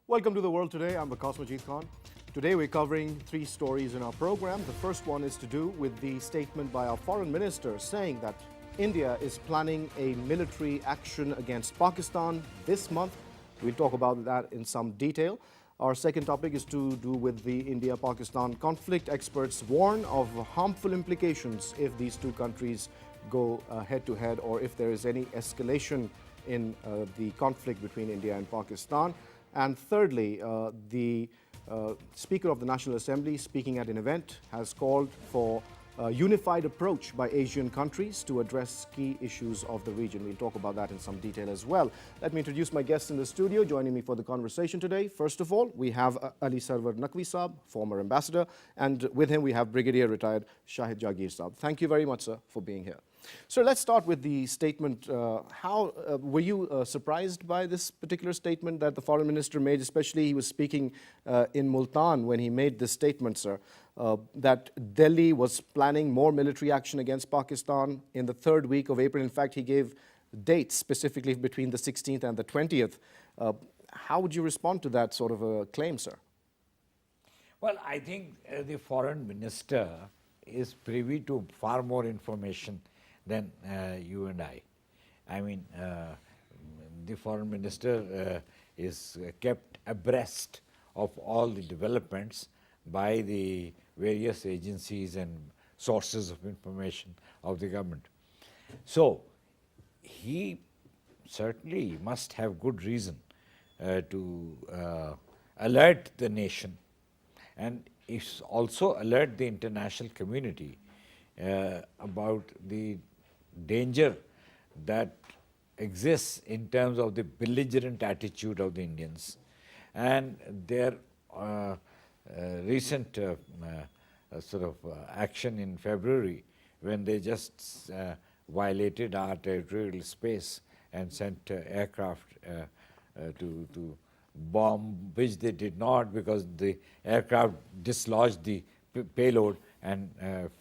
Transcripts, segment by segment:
Welcome to The World Today. I'm Vikas Majid Khan. Today we're covering three stories in our program. The first one is to do with the statement by our foreign minister saying that India is planning a military action against Pakistan this month. We'll talk about that in some detail. Our second topic is to do with the India-Pakistan conflict. Experts warn of harmful implications if these two countries go head-to-head or if there is any escalation in the conflict between India and Pakistan. And thirdly, the Speaker of the National Assembly, speaking at an event, has called for a unified approach by Asian countries to address key issues of the region. We'll talk about that in some detail as well. Let me introduce my guests in the studio. Joining me for the conversation today, first of all, we have Ali Sarwar Naqvi Saab, former ambassador, and with him we have Brigadier retired Shahid Jagir Saab. Thank you very much, sir, for being here. So let's start with the statement. How were you surprised by this particular statement that the foreign minister made, especially he was speaking in Multan when he made this statement, sir, that Delhi was planning more military action against Pakistan in the third week of April. In fact, he gave dates specifically between the 16th and the 20th. How would you respond to that sort of a claim, sir? Well, I think the foreign minister is privy to far more information than you and I. I mean, the foreign minister is kept abreast of all the developments by the various agencies and sources of information of the government. So, he certainly must have good reason to alert the nation, and it's also alert the international community about the danger that exists in terms of the belligerent attitude of the Indians and their recent action in February when they just violated our territorial space and sent aircraft to bomb, which they did not because the aircraft dislodged the payload and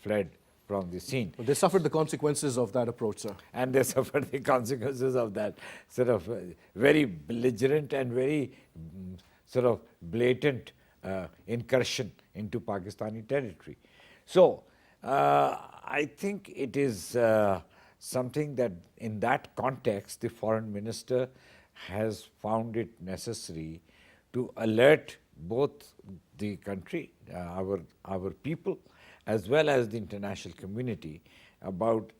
fled from the scene. Well, they suffered the consequences of that approach, sir. And they suffered the consequences of that sort of very belligerent and very sort of blatant incursion into Pakistani territory. So, I think it is something that in that context the foreign minister has found it necessary to alert both the country, our people, as well as the international community about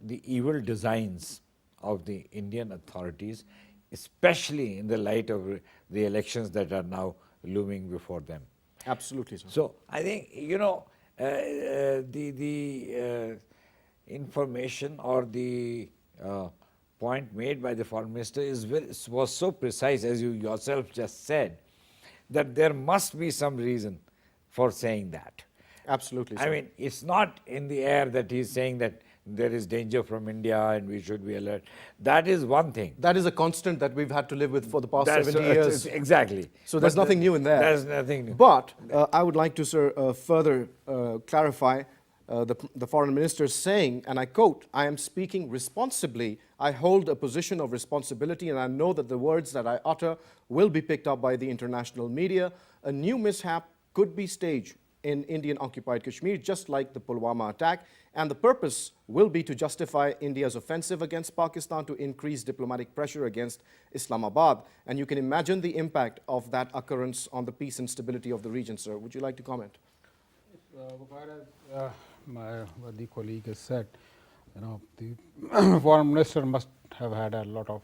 the evil designs of the Indian authorities, especially in the light of the elections that are now looming before them. Absolutely, sir. So, I think, you know, the information or the point made by the foreign minister was so precise, as you yourself just said, that there must be some reason for saying that. Absolutely, sir. I mean, it's not in the air that he's saying that there is danger from India and we should be alert. That is one thing. That is a constant that we've had to live with for the past 70 years. Exactly. So there's nothing new in there. There's nothing new. But I would like to, sir, further clarify the foreign minister saying, and I quote, "I am speaking responsibly. I hold a position of responsibility and I know that the words that I utter will be picked up by the international media. A new mishap could be staged in Indian-occupied Kashmir, just like the Pulwama attack, and the purpose will be to justify India's offensive against Pakistan to increase diplomatic pressure against Islamabad." And you can imagine the impact of that occurrence on the peace and stability of the region, sir. Would you like to comment? My worthy colleague has said, you know, the foreign minister must have had a lot of,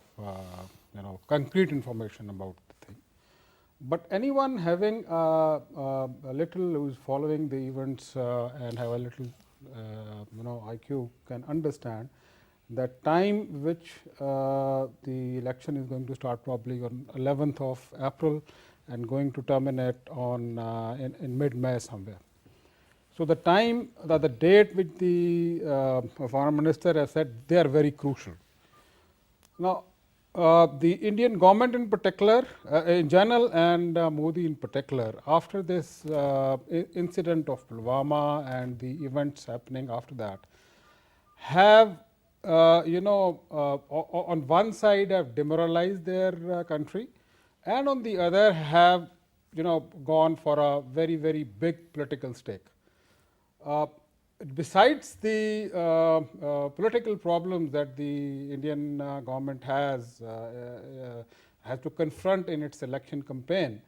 concrete information about the thing. But anyone having a little who is following the events and have a little, IQ can understand that time which the election is going to start probably on 11th of April and going to terminate on in mid-May somewhere. So the time, the date which the foreign minister has said, they are very crucial. Now, the Indian government in particular, in general, and Modi in particular, after this incident of Pulwama and the events happening after that, have, on one side have demoralized their country, and on the other have gone for a very, very big political stake. Uh, Besides the political problems that the Indian government has to confront in its election campaign,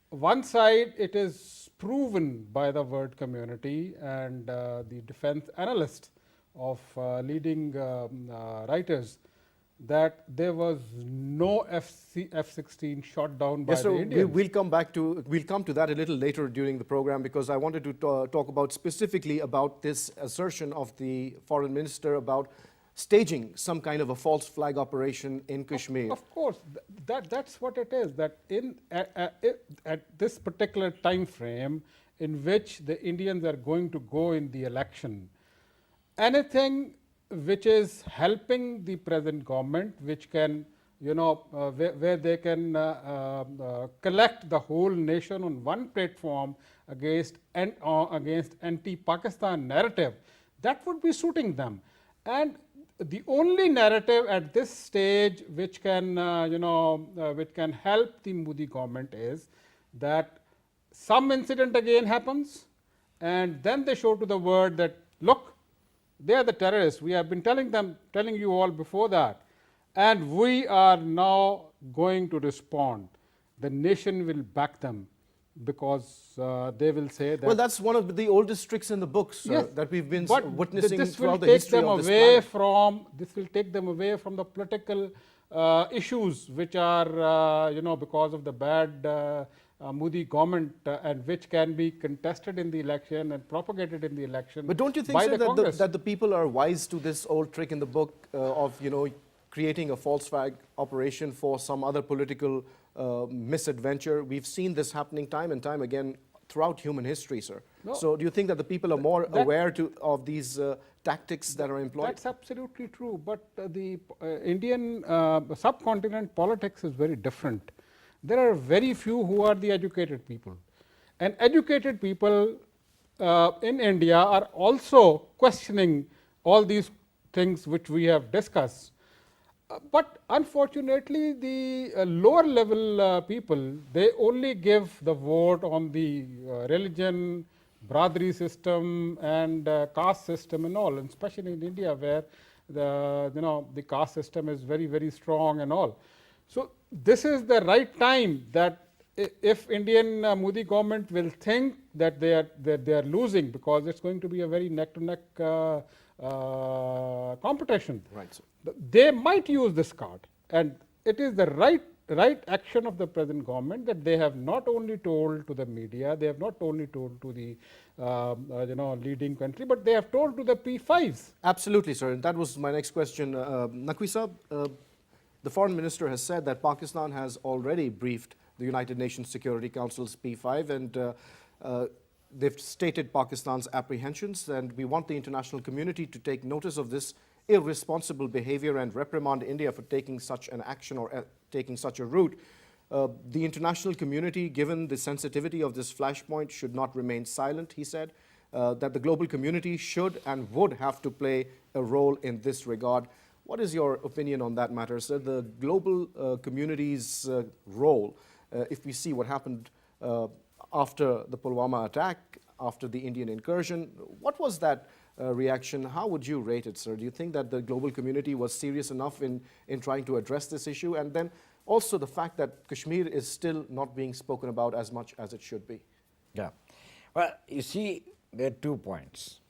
one side it is proven by the world community and the defense analysts of leading writers that there was no F-16 shot down by Yes, the so Indians. we'll come to that a little later during the program, because I wanted to talk about specifically about this assertion of the foreign minister about staging some kind of a false flag operation in Kashmir. Of course, that's what it is. That at this particular time frame in which the Indians are going to go in the election, anything which is helping the present government, which can where they can collect the whole nation on one platform against anti-Pakistan narrative, that would be suiting them. And the only narrative at this stage which can which can help the Modi government is that some incident again happens, and then they show to the world that look, they are the terrorists. We have been telling you all before that, and we are now going to respond. The nation will back them, because they will say that. Well, that's one of the oldest tricks in the books that we've been witnessing this will throughout the take history them of this away planet. this will take them away from the political issues which are because of the bad Modi government and which can be contested in the election and propagated in the election. But don't you think, by sir, the Congress. that the people are wise to this old trick in the book of creating a false flag operation for some other political misadventure? We've seen this happening time and time again throughout human history, sir. No. So do you think that the people are more aware of these tactics that are employed? That's absolutely true. But the Indian subcontinent politics is very different. There are very few who are the educated people. And educated people in India are also questioning all these things which we have discussed. But unfortunately, the lower level people, they only give the vote on the religion, brotherly system and caste system and all, and especially in India where the caste system is very, very strong and all. So this is the right time that if Indian Modi government will think that they are losing, because it's going to be a very neck to neck competition. Right, sir. They might use this card, and it is the right action of the present government that they have not only told to the media, they have not only told to the leading country, but they have told to the P5s. Absolutely, sir. And that was my next question. Naqvi Sahab, the foreign minister has said that Pakistan has already briefed the United Nations Security Council's P5, and they've stated Pakistan's apprehensions, and we want the international community to take notice of this irresponsible behavior and reprimand India for taking such an action or taking such a route. The international community, given the sensitivity of this flashpoint, should not remain silent, he said, that the global community should and would have to play a role in this regard. What is your opinion on that matter, sir? The global community's role, if we see what happened after the Pulwama attack, after the Indian incursion, what was that reaction? How would you rate it, sir? Do you think that the global community was serious enough in trying to address this issue? And then also the fact that Kashmir is still not being spoken about as much as it should be. Yeah. Well, you see, there are 2 points.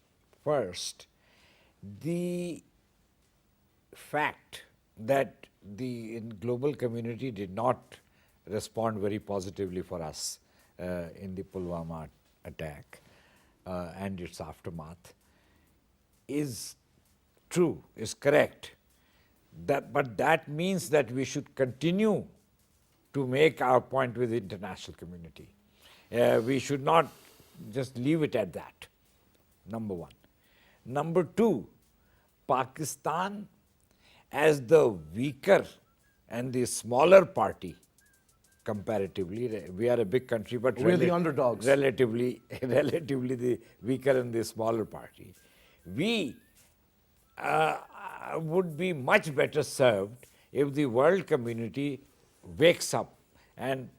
First, the fact that the global community did not respond very positively for us in the Pulwama attack and its aftermath is true, is correct. But that means that we should continue to make our point with the international community. We should not just leave it at that, number one. Number two, Pakistan as the weaker and the smaller party comparatively, we are a big country, but we're the underdogs. Relatively the weaker and the smaller party. We would be much better served if the world community wakes up and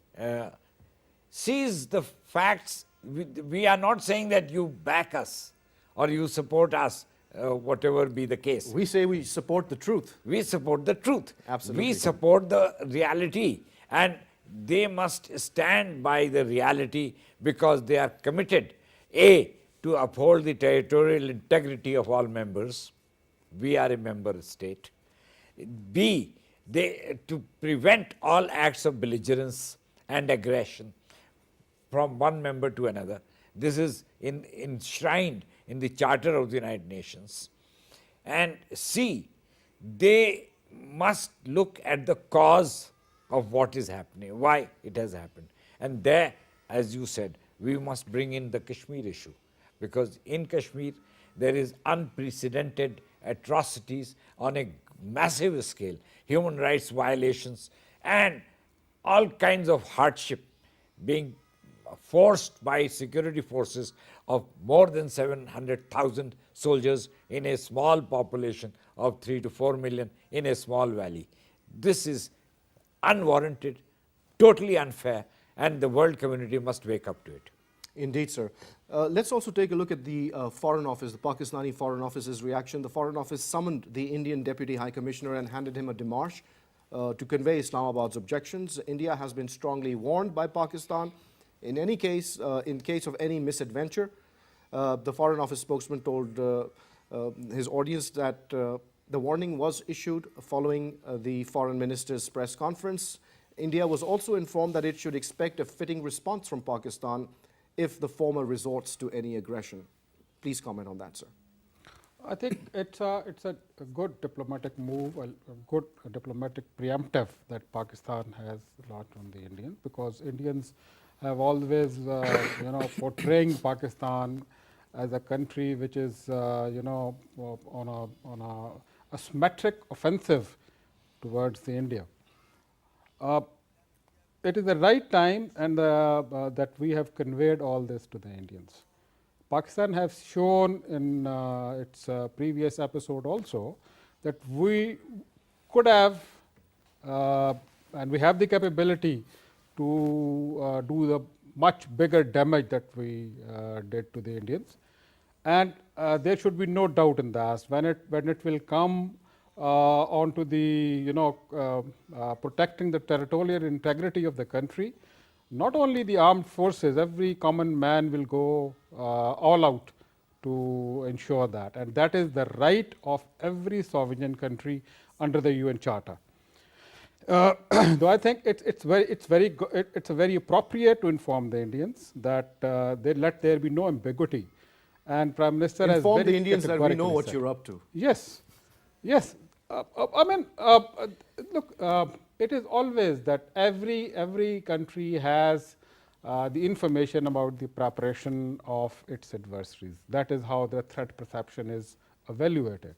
sees the facts. We are not saying that you back us or you support us, whatever be the case. We say we support the truth. We support the truth. Absolutely. We support the reality, and they must stand by the reality because they are committed, A, to uphold the territorial integrity of all members. We are a member state. B, to prevent all acts of belligerence and aggression from one member to another. This is enshrined in the Charter of the United Nations. And C, they must look at the cause of what is happening, why it has happened. And there, as you said, we must bring in the Kashmir issue, because in Kashmir there is unprecedented atrocities on a massive scale, human rights violations, and all kinds of hardship being forced by security forces of more than 700,000 soldiers in a small population of 3 to 4 million in a small valley. This is unwarranted, totally unfair, and the world community must wake up to it. Indeed, sir. Let's also take a look at the Foreign Office, the Pakistani Foreign Office's reaction. The Foreign Office summoned the Indian Deputy High Commissioner and handed him a démarche to convey Islamabad's objections. India has been strongly warned by Pakistan. In any case, in case of any misadventure, the Foreign Office spokesman told his audience that the warning was issued following the Foreign Minister's press conference. India was also informed that it should expect a fitting response from Pakistan if the former resorts to any aggression. Please comment on that, sir. I think it's a good diplomatic move, a good diplomatic preemptive that Pakistan has launched on the Indians, because Indians have always, portraying Pakistan as a country which is, on a symmetric offensive towards the India. It is the right time and that we have conveyed all this to the Indians. Pakistan has shown in its previous episode also that we could have and we have the capability to do the much bigger damage that we did to the Indians, and there should be no doubt in that when it will come onto the protecting the territorial integrity of the country. Not only the armed forces, every common man will go all out to ensure that, and that is the right of every sovereign country under the UN Charter. Though I think it's very appropriate to inform the Indians that they let there be no ambiguity, and Prime Minister has inform very the Indians that we know what said. you're up to. Yes, yes. Look. It is always that every country has the information about the preparation of its adversaries. That is how the threat perception is evaluated.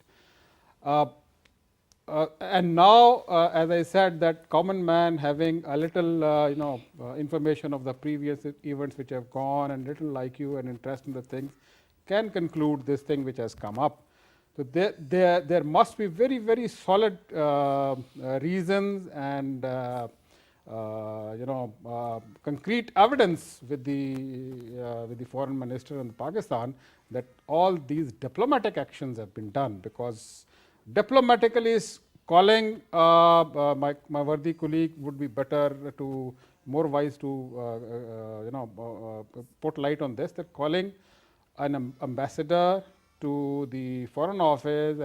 And now, as I said, that common man having a little, information of the previous events which have gone and little like you and interest in the things, can conclude this thing which has come up. So there must be very, very solid reasons and concrete evidence with the foreign minister and Pakistan that all these diplomatic actions have been done, because diplomatically calling my worthy colleague would be better to more wise to put light on this, that calling an ambassador to the Foreign Office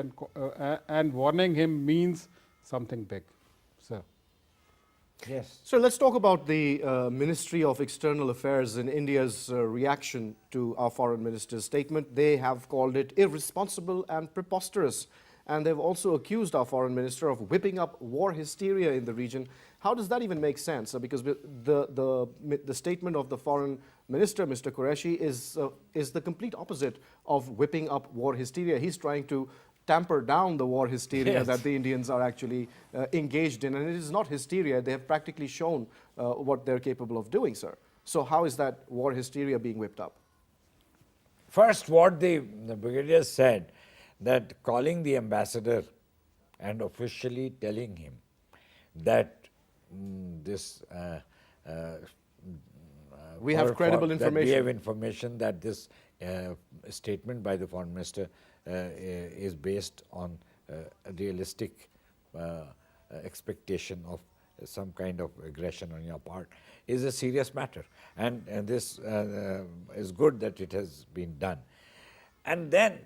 and warning him means something big. Sir. Yes. So let's talk about the Ministry of External Affairs in India's reaction to our foreign minister's statement. They have called it irresponsible and preposterous, and they've also accused our foreign minister of whipping up war hysteria in the region. How does that even make sense? Because the statement of the foreign minister, Mr. Qureshi, is the complete opposite of whipping up war hysteria. He's trying to tamper down the war hysteria Yes. that the Indians are actually engaged in. And it is not hysteria. They have practically shown what they're capable of doing, sir. So how is that war hysteria being whipped up? First, what the brigadier said, that calling the ambassador and officially telling him that this We have credible that we information. have information that this statement by the foreign minister is based on a realistic expectation of some kind of aggression on your part, is a serious matter. And this is good that it has been done. And then,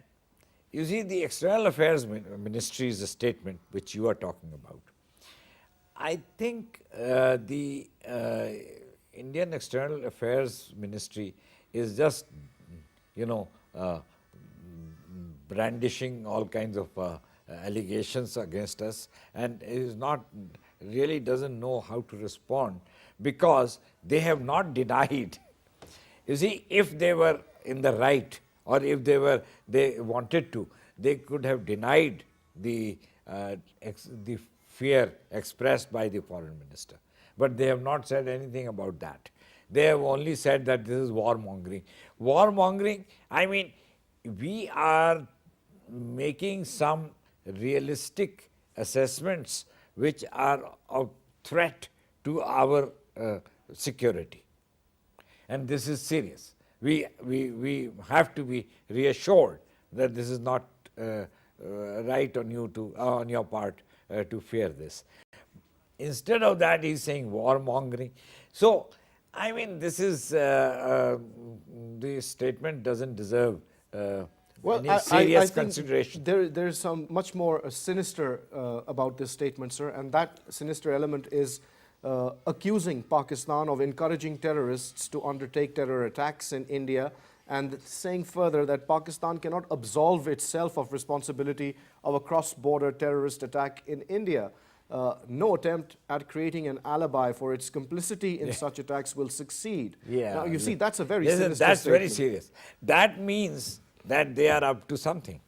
you see, the External Affairs Ministry's statement, which you are talking about, I think the Indian External Affairs Ministry is just, you know, brandishing all kinds of allegations against us, and is not really doesn't know how to respond, because they have not denied. You see, if they were in the right, or if they wanted to, they could have denied the fear expressed by the foreign minister. But they have not said anything about that. They have only said that this is warmongering. Warmongering, I mean, we are making some realistic assessments which are of threat to our security. And this is serious. We have to be reassured that this is not right on you to on your part to fear this. Instead of that, he's saying warmongering. So, I mean, this is the statement doesn't deserve any serious consideration. There's some much more sinister about this statement, sir, and that sinister element is accusing Pakistan of encouraging terrorists to undertake terror attacks in India, and saying further that Pakistan cannot absolve itself of responsibility of a cross-border terrorist attack in India. No attempt at creating an alibi for its complicity in such attacks will succeed. Yeah. Now, you see, that's a very Listen, sinister that's statement. very serious. That means that they are up to something,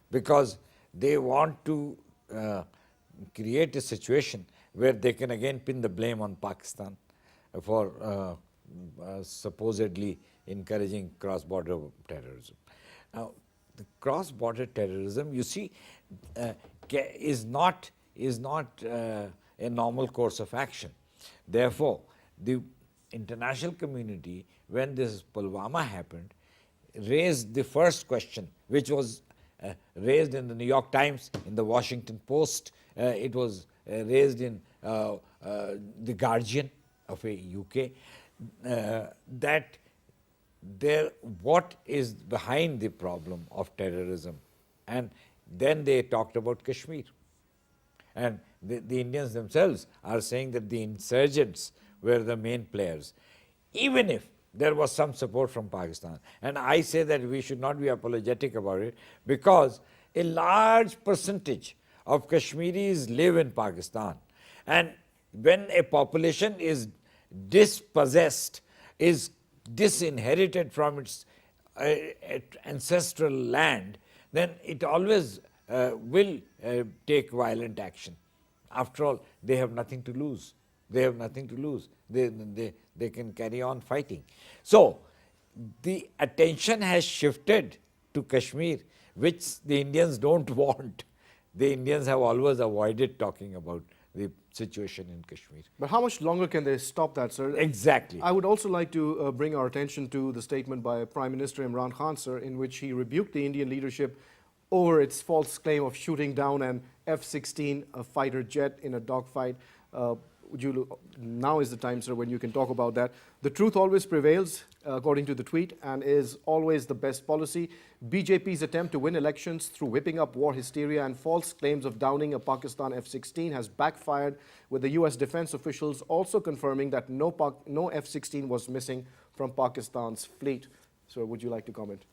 because they want to create a situation where they can again pin the blame on Pakistan for supposedly encouraging cross-border terrorism. Now, the cross-border terrorism, you see, is not a normal course of action. Therefore, the international community, when this Pulwama happened, raised the first question, which was raised in the New York Times, in the Washington Post, it was raised in the Guardian of a UK, that what is behind the problem of terrorism. And then they talked about Kashmir. And the Indians themselves are saying that the insurgents were the main players, even if there was some support from Pakistan. And I say that we should not be apologetic about it, because a large percentage of Kashmiris live in Pakistan. And when a population is dispossessed, is disinherited from its ancestral land, then it always will take violent action. After all, they have nothing to lose. They have nothing to lose. They can carry on fighting. So, the attention has shifted to Kashmir, which the Indians don't want. The Indians have always avoided talking about the situation in Kashmir. But how much longer can they stop that, sir? Exactly. I would also like to bring our attention to the statement by Prime Minister Imran Khan, sir, in which he rebuked the Indian leadership over its false claim of shooting down an F-16 fighter jet in a dogfight. Now is the time, sir, when you can talk about that. The truth always prevails, according to the tweet, and is always the best policy. BJP's attempt to win elections through whipping up war hysteria and false claims of downing a Pakistan F-16 has backfired, with the US defense officials also confirming that no F-16 was missing from Pakistan's fleet. Sir, would you like to comment?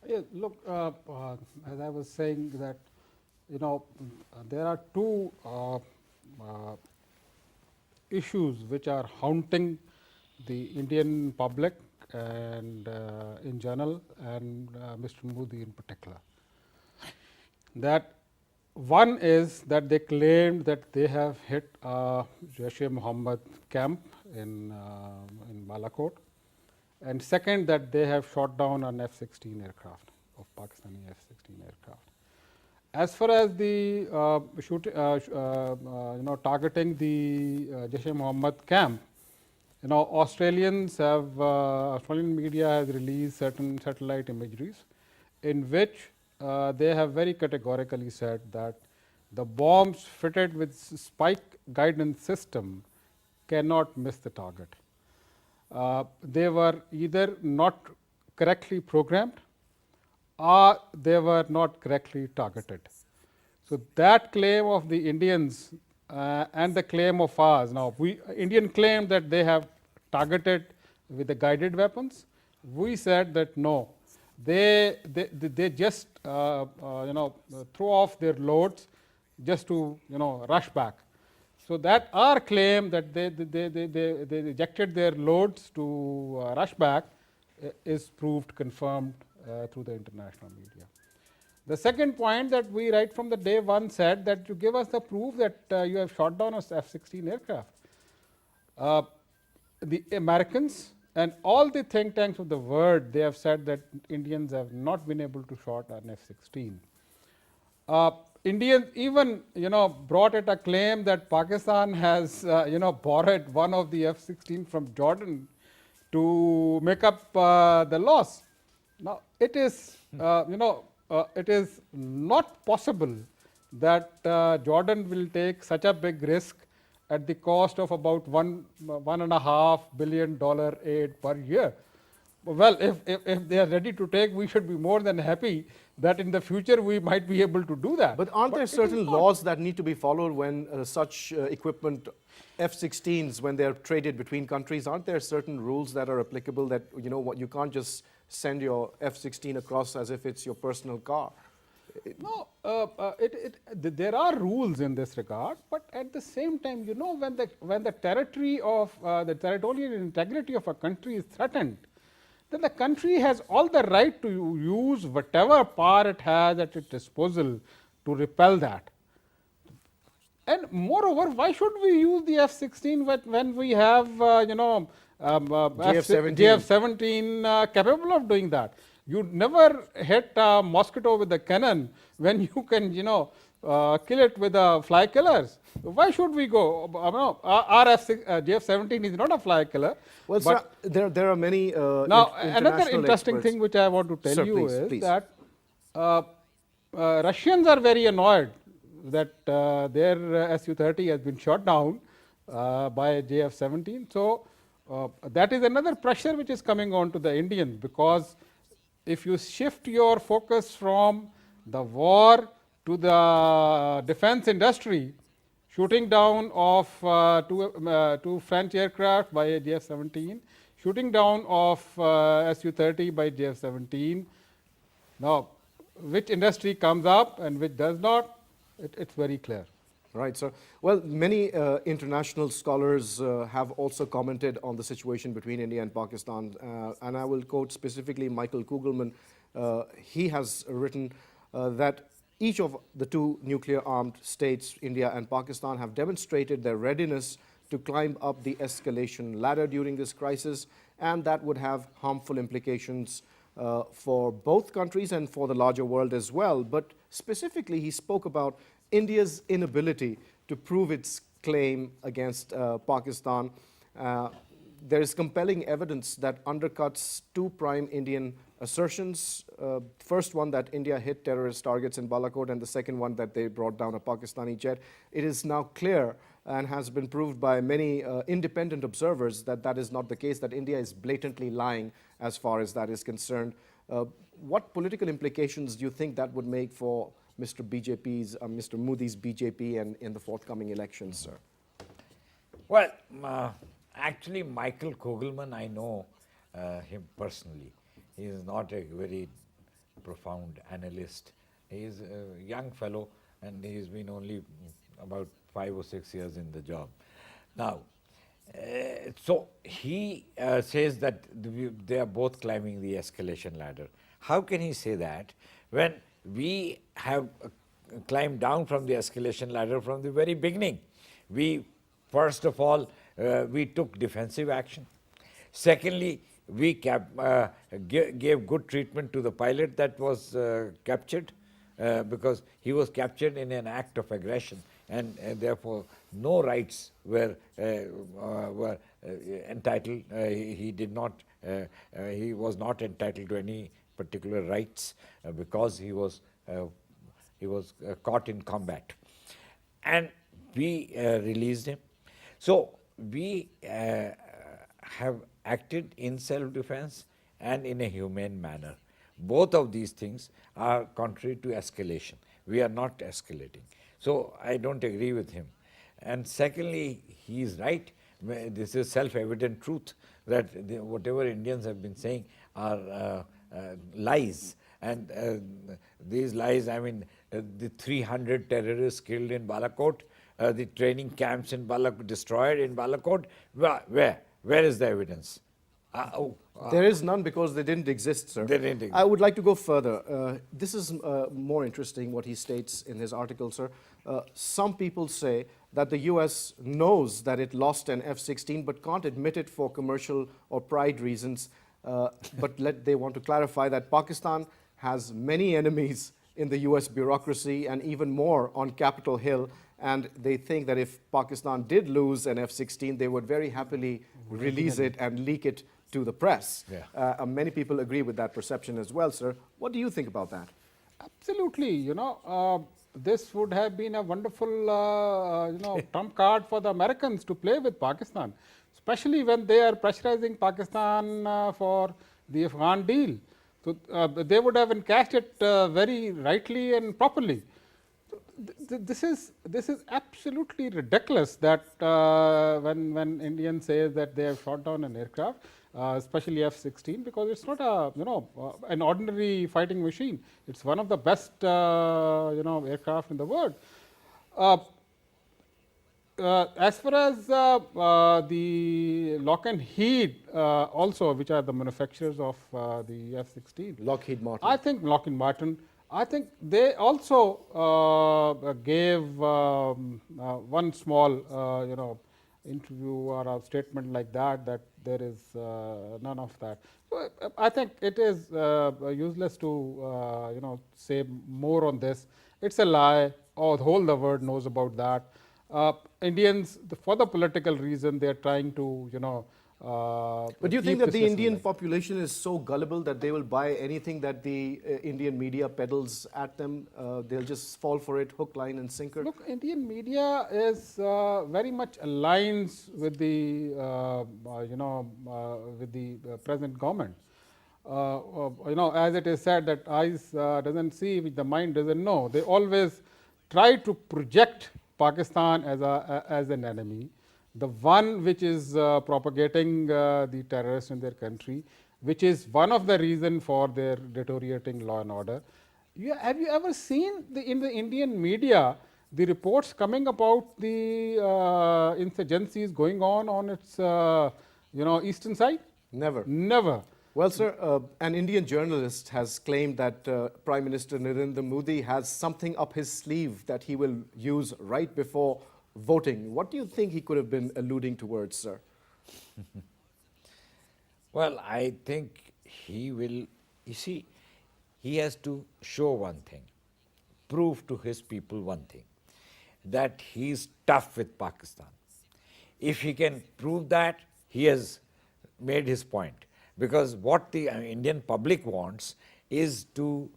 Yeah, look, as I was saying that, you know, there are two issues which are haunting the Indian public and in general, and Mr. Modi in particular. That one is that they claimed that they have hit a Jaish-e-Mohammed camp in Balakot, and second that they have shot down an F-16 aircraft, of Pakistani F-16 aircraft. As far as the targeting the Jaish-e-Mohammed camp, Australians have Australian media has released certain satellite imageries in which they have very categorically said that the bombs fitted with spike guidance system cannot miss the target. They were either not correctly programmed or they were not correctly targeted. So that claim of the Indians and the claim of ours, now Indian claimed that they have targeted with the guided weapons. We said that no, they just throw off their loads just to rush back. So that our claim that they ejected their loads to rush back is proved confirmed through the international media. The second point that we right from the day one said that you give us the proof that you have shot down a F-16 aircraft. The Americans and all the think tanks of the world, they have said that Indians have not been able to shoot an F-16. Indians even brought it a claim that Pakistan has borrowed one of the F-16 from Jordan to make up the loss. Now it is it is not possible that Jordan will take such a big risk at the cost of about $1.5 billion aid per year. Well, if they are ready to take, we should be more than happy that in the future we might be able to do that. But aren't there certain laws that need to be followed when such equipment, F-16s, when they're traded between countries? Aren't there certain rules that are applicable that, you can't just send your F-16 across as if it's your personal car? No, there are rules in this regard, but at the same time, when the territory of the territorial integrity of a country is threatened, then the country has all the right to use whatever power it has at its disposal to repel that. And moreover, why should we use the F-16 when we have JF-17 capable of doing that? You never hit a mosquito with a cannon when you can kill it with fly killers. Why should we go? Our JF-17 is not a fly killer. Well, sir, there are many now another interesting experts. thing which I want to tell Sir, you please. that Russians are very annoyed that their Su-30 has been shot down by JF-17. So that is another pressure which is coming on to the Indians, because if you shift your focus from the war to the defense industry, shooting down of two French aircraft by JF-17, shooting down of Su-30 by JF-17. Now, which industry comes up and which does not, it's very clear. Right, sir. Well, many international scholars have also commented on the situation between India and Pakistan, and I will quote specifically Michael Kugelman. He has written that each of the two nuclear-armed states, India and Pakistan, have demonstrated their readiness to climb up the escalation ladder during this crisis, and that would have harmful implications for both countries and for the larger world as well. But specifically, he spoke about India's inability to prove its claim against Pakistan. There is compelling evidence that undercuts two prime Indian assertions. First one, that India hit terrorist targets in Balakot, and the second one, that they brought down a Pakistani jet. It is now clear and has been proved by many independent observers that that is not the case, that India is blatantly lying as far as that is concerned. What political implications do you think that would make for Mr. Modi's BJP and in the forthcoming elections, sir? Well, actually, Michael Kugelman, I know him personally. He is not a very profound analyst. He is a young fellow, and he's been only about 5 or 6 years in the job. Now, so he says that they are both climbing the escalation ladder. How can he say that when we have climbed down from the escalation ladder from the very beginning? We, first of all, we took defensive action. Secondly, we gave good treatment to the pilot that was captured, because he was captured in an act of aggression. therefore no rights were entitled. He did not. He was not entitled to any particular rights because he was caught in combat, and we released him. So we have acted in self-defense and in a humane manner. Both of these things are contrary to escalation. We are not escalating. So I don't agree with him. And secondly, he is right. This is self-evident truth that whatever Indians have been saying are lies. And these lies, I mean, the 300 terrorists killed in Balakot, the training camps in Balakot, destroyed in Balakot, where is the evidence? There is none because they didn't exist, sir. They didn't exist. I would like to go further. This is more interesting what he states in his article, sir. Some people say that the US knows that it lost an F-16 but can't admit it for commercial or pride reasons. But they want to clarify that Pakistan has many enemies in the US bureaucracy and even more on Capitol Hill. And they think that if Pakistan did lose an F-16, they would very happily release it and leak it to the press. Yeah. Many people agree with that perception as well, sir. What do you think about that? Absolutely. This would have been a wonderful, trump card for the Americans to play with Pakistan, especially when they are pressurizing Pakistan for the Afghan deal. So they would have encashed it very rightly and properly. This is absolutely ridiculous that when Indians say that they have shot down an aircraft, especially F-16, because it's not an ordinary fighting machine. It's one of the best aircraft in the world. As far as the Lockheed also, which are the manufacturers of the F-16, Lockheed Martin. I think Lockheed Martin, I think they also gave one small, interview or a statement like that there is none of that. So I think it is useless to say more on this. It's a lie. Oh, the whole the world knows about that. Indians, for the political reason, they are trying to but do you think that the Indian population is so gullible that they will buy anything that the Indian media peddles at them? They'll just fall for it, hook, line, and sinker? Look, Indian media is very much aligns with the, present government. As it is said that eyes doesn't see, which the mind doesn't know. They always try to project Pakistan as an enemy, the one which is propagating the terrorists in their country, which is one of the reasons for their deteriorating law and order. Have you ever seen in the Indian media the reports coming about the insurgencies going on its eastern side? Never. Never. Well, sir, an Indian journalist has claimed that Prime Minister Narendra Modi has something up his sleeve that he will use right before voting. What do you think he could have been alluding towards, sir? Well, I think he will, you see, he has to show one thing, prove to his people one thing, that he is tough with Pakistan. If he can prove that, he has made his point. Because what the Indian public wants is to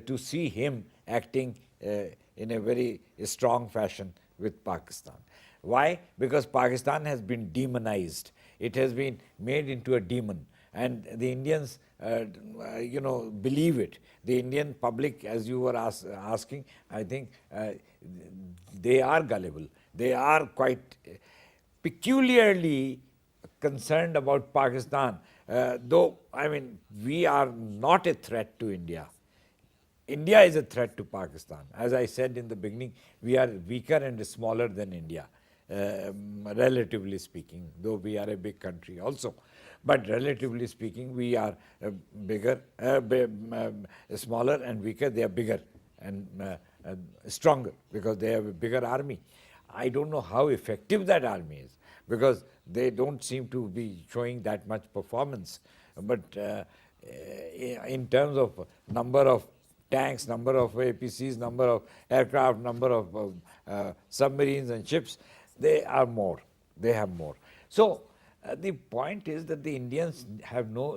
to see him acting in a very strong fashion with Pakistan. Why? Because Pakistan has been demonized. It has been made into a demon, and the Indians, believe it. The Indian public, as you were asking, I think they are gullible. They are quite peculiarly concerned about Pakistan, though, I mean, we are not a threat to India. India is a threat to Pakistan. As I said in the beginning, we are weaker and smaller than India, relatively speaking, though we are a big country also. But relatively speaking, we are bigger, smaller and weaker. They are bigger and stronger because they have a bigger army. I don't know how effective that army is, because they don't seem to be showing that much performance. But in terms of number of tanks, number of APCs, number of aircraft, number of submarines and ships, they are more. They have more. So the point is that the Indians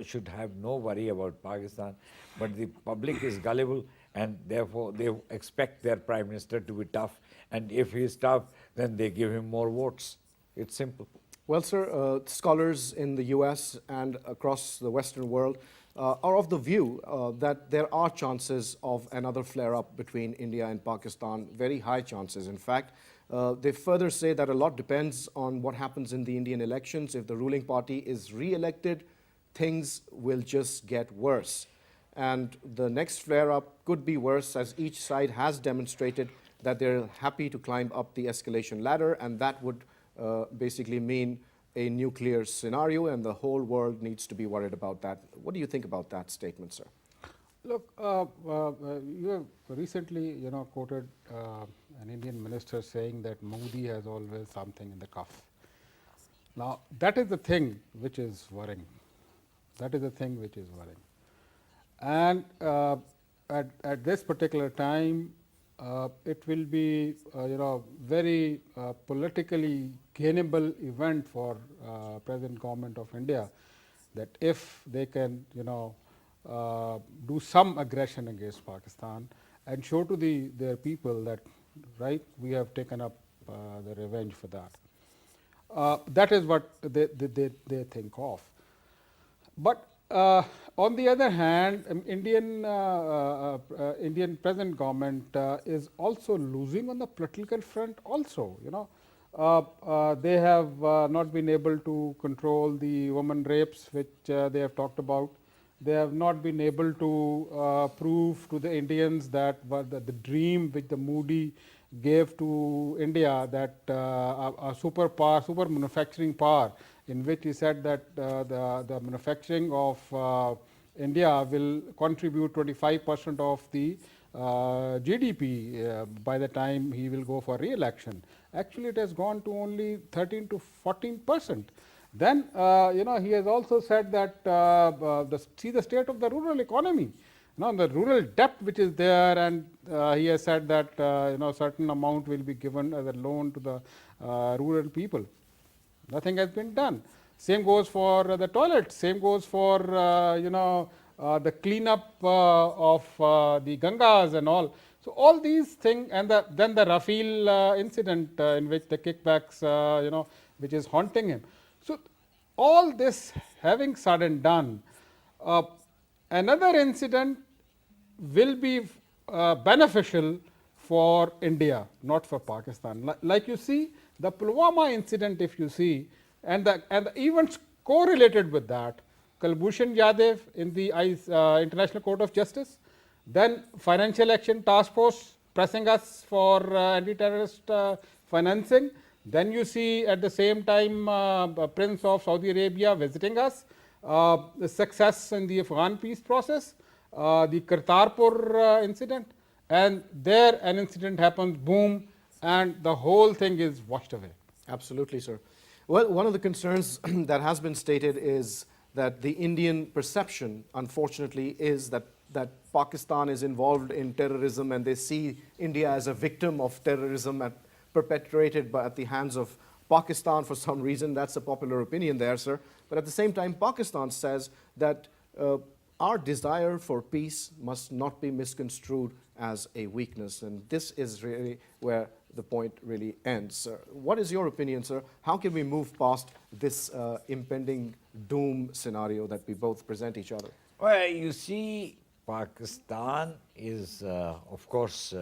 should have no worry about Pakistan, but the public is gullible, and therefore they expect their Prime Minister to be tough, and if he is tough, then they give him more votes. It's simple. Well, sir, scholars in the US and across the Western world are of the view that there are chances of another flare-up between India and Pakistan, very high chances, in fact. They further say that a lot depends on what happens in the Indian elections. If the ruling party is re-elected, things will just get worse. And the next flare-up could be worse, as each side has demonstrated that they're happy to climb up the escalation ladder, and that would basically mean a nuclear scenario, and the whole world needs to be worried about that. What do you think about that statement, sir? Look, you have recently, quoted an Indian minister saying that Modi has always something in the cuff. Now, that is the thing which is worrying. That is the thing which is worrying. And at this particular time, it will be, very politically gainable event for present government of India, that if they can, do some aggression against Pakistan and show to their people that, right, we have taken up the revenge for that. That is what they think of. But on the other hand, Indian present government is also losing on the political front also, they have not been able to control the women rapes, which they have talked about. They have not been able to prove to the Indians that the dream which the Modi gave to India, that a super manufacturing power, in which he said that the manufacturing of India will contribute 25% of the GDP by the time he will go for re-election. Actually, it has gone to only 13 to 14%. Then, he has also said that see the state of the rural economy, the rural debt which is there, and he has said that certain amount will be given as a loan to the rural people. Nothing has been done. Same goes for the toilets. Same goes for the cleanup of the Gangas and all. So all these things, and then the Rafale incident in which the kickbacks, which is haunting him. So all this having said and done, another incident will be beneficial for India, not for Pakistan. Like you see, the Pulwama incident, if you see, and the events correlated with that, Kulbhushan Yadav in the International Court of Justice, then Financial Action Task Force pressing us for anti-terrorist financing. Then you see at the same time Prince of Saudi Arabia visiting us, the success in the Afghan peace process, the Kartarpur incident, and there an incident happens, boom, and the whole thing is washed away. Absolutely, sir. Well, one of the concerns that has been stated is that the Indian perception, unfortunately, is that Pakistan is involved in terrorism, and they see India as a victim of terrorism perpetrated at the hands of Pakistan for some reason. That's a popular opinion there, sir. But at the same time, Pakistan says that our desire for peace must not be misconstrued as a weakness. And this is really where the point really ends, sir. What is your opinion, sir? How can we move past this impending doom scenario that we both present each other? Well, you see, Pakistan is, of course,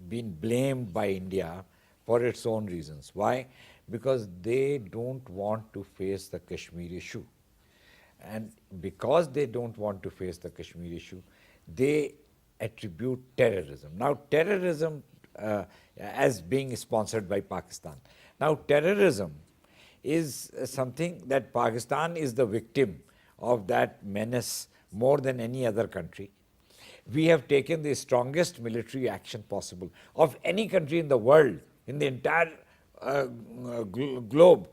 been blamed by India for its own reasons. Why? Because they don't want to face the Kashmir issue. And because they don't want to face the Kashmir issue, they attribute terrorism. Now, terrorism as being sponsored by Pakistan. Now, terrorism is something that Pakistan is the victim of that menace more than any other country. We have taken the strongest military action possible of any country in the world, in the entire globe.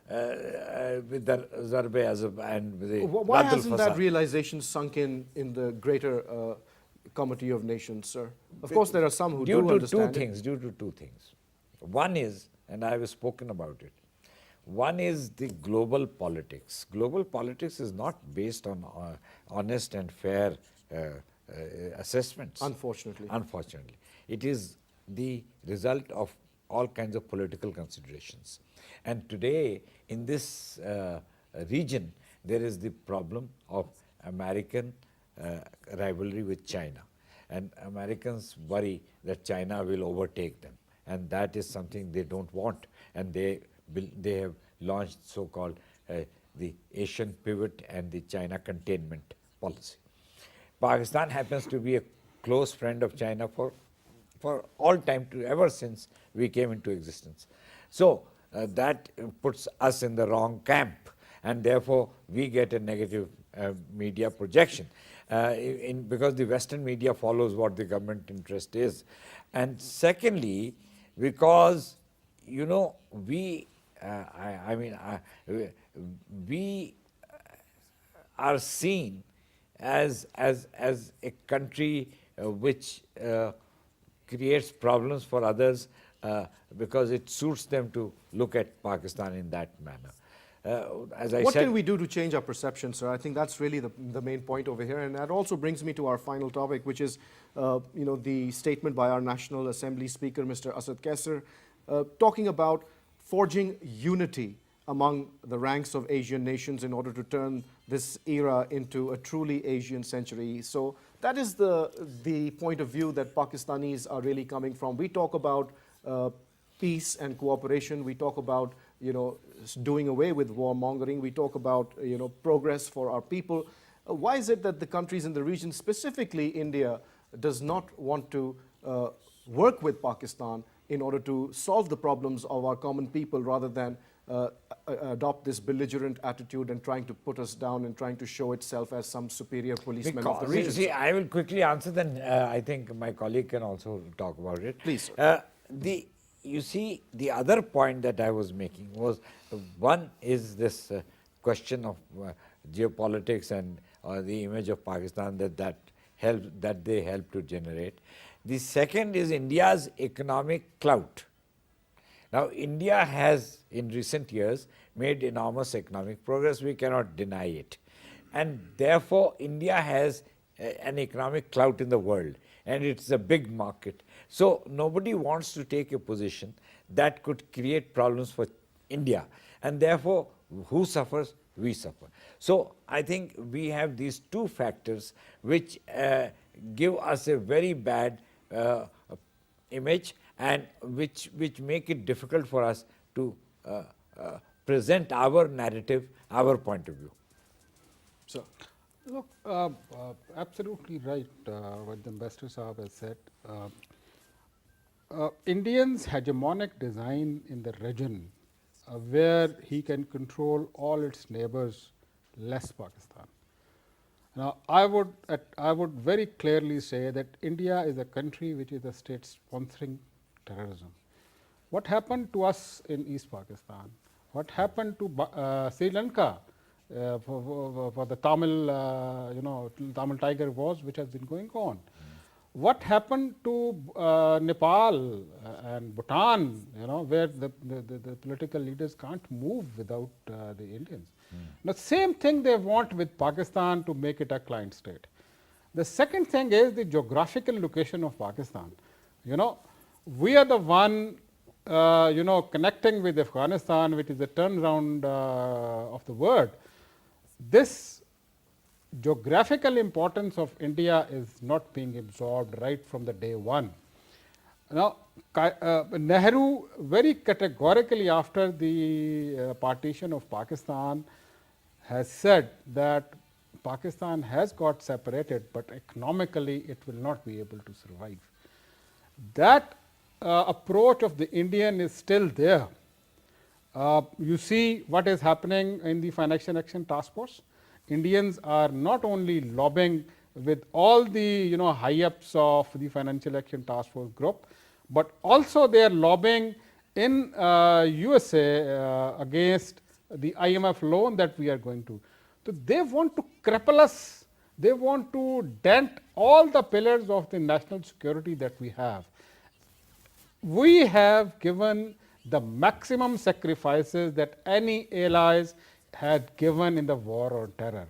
with the Zarbe and with the Why Raddul hasn't that Fasad. realization sunk in the greater committee of nations, sir? Of course, there are some who do understand it. Due to two things. One is, and I have spoken about it, one is the global politics. Global politics is not based on honest and fair assessments. Unfortunately. Unfortunately. It is the result of all kinds of political considerations. And today, in this region, there is the problem of American rivalry with China. And Americans worry that China will overtake them. And that is something they don't want. And they have launched so-called the Asian pivot and the China containment policy. Pakistan happens to be a close friend of China for all time, ever since we came into existence. So that puts us in the wrong camp, and therefore we get a negative media projection because the Western media follows what the government interest is. And secondly, because we we are seen as a country which creates problems for others because it suits them to look at Pakistan in that manner. As I What said, can we do to change our perception, sir? I think that's really the main point over here. And that also brings me to our final topic, which is the statement by our National Assembly Speaker, Mr. Asad Kaisar, talking about forging unity among the ranks of Asian nations in order to turn this era into a truly Asian century. So that is the point of view that Pakistanis are really coming from. We talk about peace and cooperation. We talk about doing away with warmongering. We talk about progress for our people. Why is it that the countries in the region, specifically India, does not want to work with Pakistan in order to solve the problems of our common people, rather than adopt this belligerent attitude and trying to put us down and trying to show itself as some superior policeman of the region? See, I will quickly answer, then I think my colleague can also talk about it. Please, sir. You see, the other point that I was making was, one is this question of geopolitics and the image of Pakistan that they help to generate. The second is India's economic clout. Now, India has, in recent years, made enormous economic progress. We cannot deny it. And therefore, India has an economic clout in the world, and it's a big market. So nobody wants to take a position that could create problems for India. And therefore, who suffers? We suffer. So I think we have these two factors which give us a very bad image, and which make it difficult for us to present our narrative, our point of view. So, look, absolutely right what the Ambassador Saab has said. Indians' hegemonic design in the region where he can control all its neighbors less Pakistan. Now, I would very clearly say that India is a country which is a state sponsoring terrorism. What happened to us in East Pakistan? What happened to Sri Lanka for the Tamil, Tamil Tiger Wars, which has been going on? What happened to Nepal and Bhutan, where the political leaders can't move without the Indians? Now, same thing they want with Pakistan to make it a client state. The second thing is the geographical location of Pakistan. We are the one, connecting with Afghanistan, which is the turnaround of the world. This geographical importance of India is not being absorbed right from the day one. Now, Nehru very categorically after the partition of Pakistan has said that Pakistan has got separated, but economically it will not be able to survive. That approach of the Indian is still there. You see what is happening in the Financial Action Task Force. Indians are not only lobbying with all the high-ups of the Financial Action Task Force group, but also they are lobbying in USA against the IMF loan that we are going to. So they want to cripple us. They want to dent all the pillars of the national security that we have. We have given the maximum sacrifices that any allies had given in the war on terror.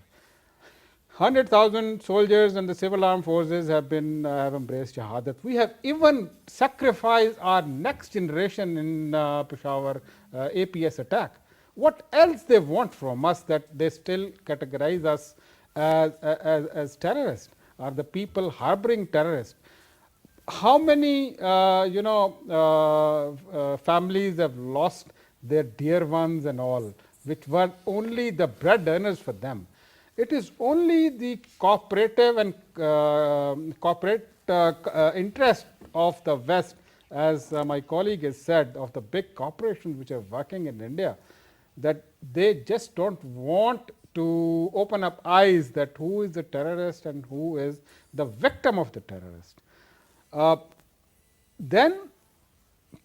100,000 soldiers and the civil armed forces have embraced Shahadat. We have even sacrificed our next generation in Peshawar APS attack. What else they want from us that they still categorize us as terrorists, or the people harboring terrorists? How many families have lost their dear ones and all, which were only the bread earners for them? It is only the cooperative and corporate interest of the West, as my colleague has said, of the big corporations which are working in India, that they just don't want to open up eyes that who is the terrorist and who is the victim of the terrorist. Then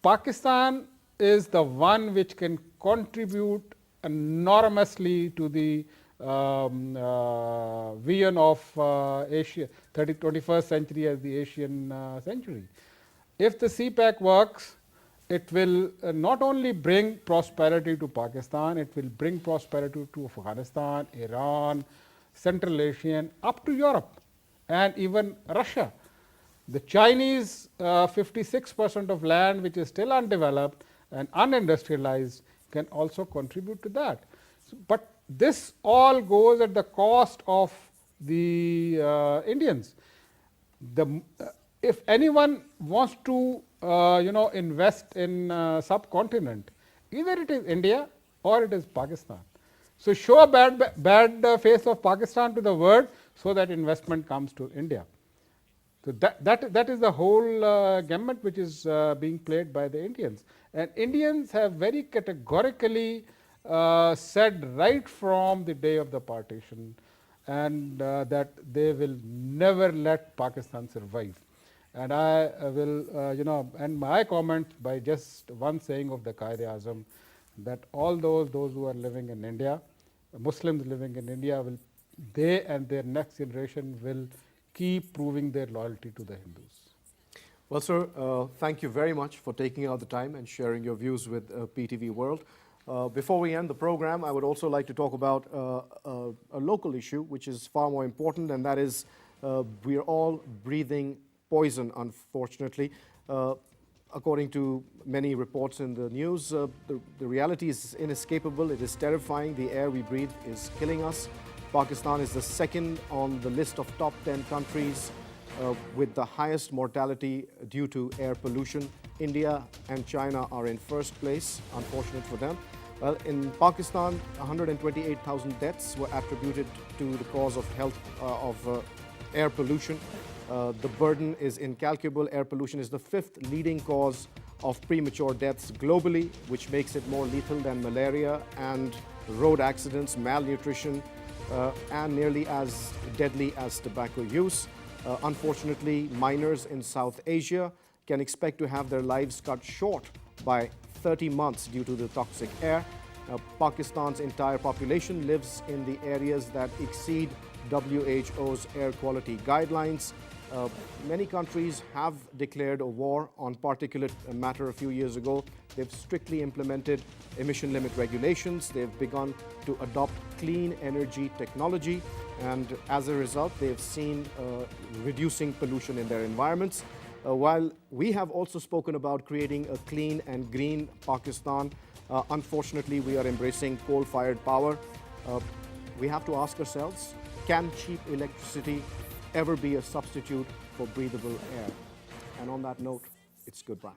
Pakistan is the one which can contribute enormously to the vision of Asia, 21st century as the Asian century. If the CPEC works, it will not only bring prosperity to Pakistan, it will bring prosperity to Afghanistan, Iran, Central Asian, up to Europe and even Russia. The Chinese 56% of land which is still undeveloped and unindustrialized can also contribute to that. But this all goes at the cost of the Indians. If anyone wants to invest in subcontinent, either it is India or it is Pakistan. So show a bad face of Pakistan to the world so that investment comes to India. So that is the whole gamut which is being played by the Indians. And Indians have very categorically said right from the day of the partition and that they will never let Pakistan survive. And I will end my comment by just one saying of the Quaid-e-Azam, that all those who are living in India, Muslims living in India, they and their next generation will keep proving their loyalty to the Hindus. Well, sir, thank you very much for taking out the time and sharing your views with PTV World. Before we end the program, I would also like to talk about a local issue which is far more important, and that is we are all breathing poison, unfortunately. According to many reports in the news, the reality is inescapable. It is terrifying. The air we breathe is killing us. Pakistan is the second on the list of top 10 countries with the highest mortality due to air pollution. India and China are in first place, unfortunate for them. Well, in Pakistan, 128,000 deaths were attributed to the cause of air pollution. The burden is incalculable. Air pollution is the fifth leading cause of premature deaths globally, which makes it more lethal than malaria and road accidents, malnutrition, and nearly as deadly as tobacco use. Unfortunately, minors in South Asia can expect to have their lives cut short by 30 months due to the toxic air. Pakistan's entire population lives in the areas that exceed WHO's air quality guidelines. Many countries have declared a war on particulate matter a few years ago. They've strictly implemented emission limit regulations. They've begun to adopt clean energy technology. And as a result, they've seen reducing pollution in their environments. While we have also spoken about creating a clean and green Pakistan, unfortunately, we are embracing coal-fired power. We have to ask ourselves, can cheap electricity ever be a substitute for breathable air? And on that note, it's goodbye.